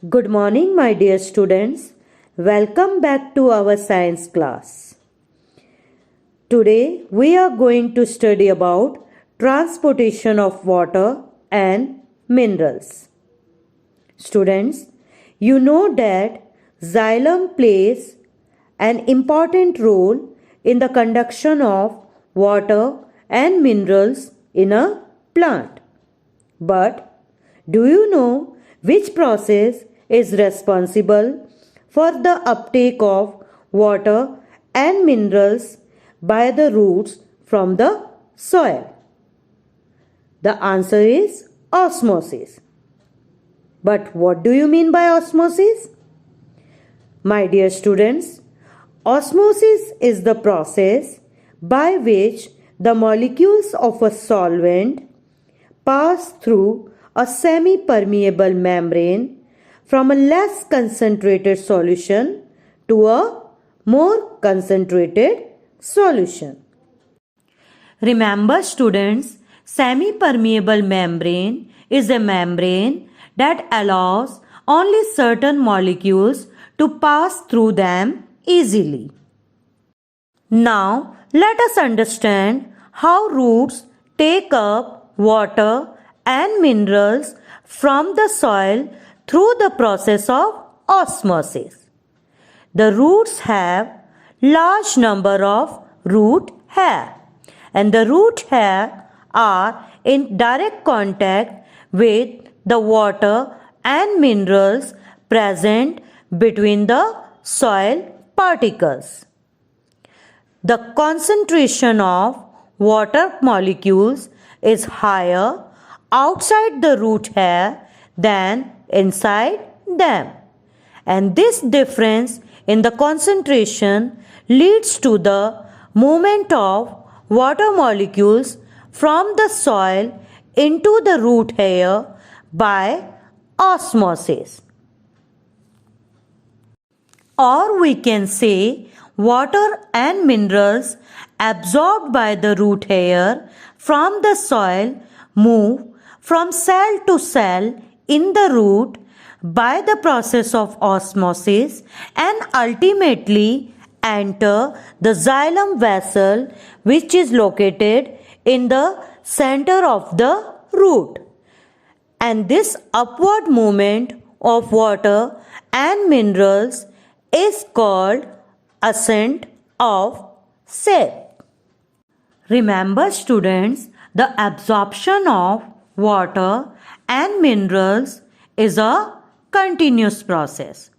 Good morning, my dear students. Welcome back to our science class. Today we are going to study about transportation of water and minerals. Students, you know that xylem plays an important role in the conduction of water and minerals in a plant. But do you know which process is responsible for the uptake of water and minerals by the roots from the soil? The answer is osmosis. But what do you mean by osmosis? My dear students, osmosis is the process by which the molecules of a solvent pass through a semi-permeable membrane from a less concentrated solution to a more concentrated solution. Remember students, semi-permeable membrane is a membrane that allows only certain molecules to pass through them easily. Now let us understand how roots take up water and minerals from the soil through the process of osmosis. The roots have large number of root hair, and the root hair are in direct contact with the water and minerals present between the soil particles. The concentration of water molecules is higher outside the root hair than inside them, and this difference in the concentration leads to the movement of water molecules from the soil into the root hair by osmosis. Or we can say water and minerals absorbed by the root hair from the soil move from cell to cell in the root by the process of osmosis and ultimately enter the xylem vessel, which is located in the center of the root. And this upward movement of water and minerals is called ascent of sap. Remember students, the absorption of water and minerals is a continuous process.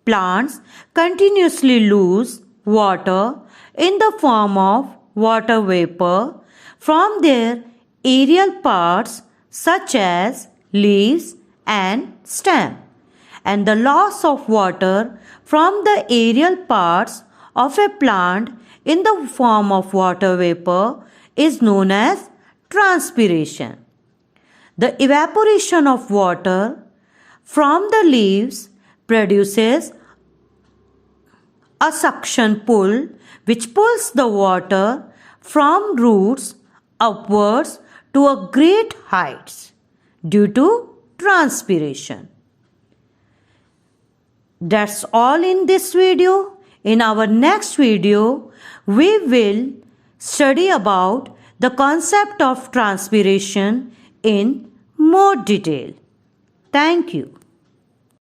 Plants continuously lose water in the form of water vapor from their aerial parts such as leaves and stem, and the loss of water from the aerial parts of a plant in the form of water vapor is known as transpiration. The evaporation of water from the leaves produces a suction pull which pulls the water from roots upwards to a great heights due to transpiration. That's all in this video. In our next video, we will study about the concept of transpiration in more detail. Thank you.